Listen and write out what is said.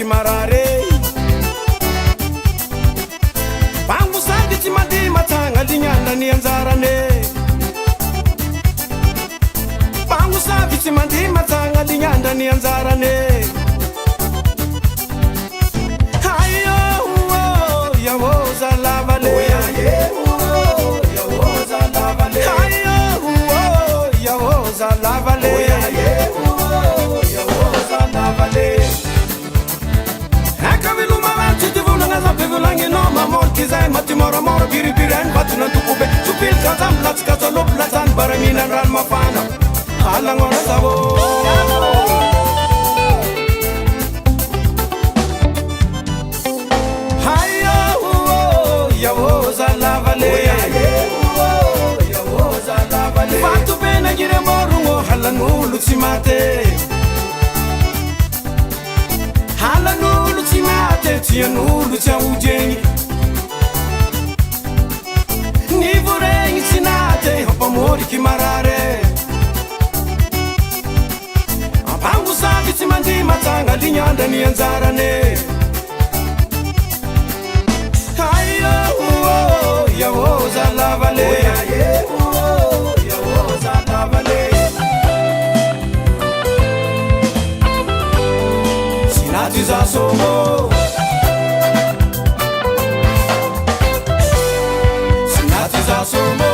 pamoriky marare pangosavy tsy mandy matsagna lignandany anjarane pangosavy tsy mandy matsagna lignandany anjarane ayo yawo zalavale ayo zalavale ayo yawo zalavale Volangino mamorky zay matimoramora biribiren batuna tukupe tupil kazam latskazolop latan baraminan ran mafana halangora zavo hayo yawo zalavale yawo zalavale fatu bena gire morungo halangulu tsimate halanulu tsimate tianulu tsaujeni ni vorengny tsinate hampamoriky marare ampangosavy tsy mandy matsagna lignandrany anjarane ayo yawo zalavale yawo zalavale sinaty za somo sinaty za somo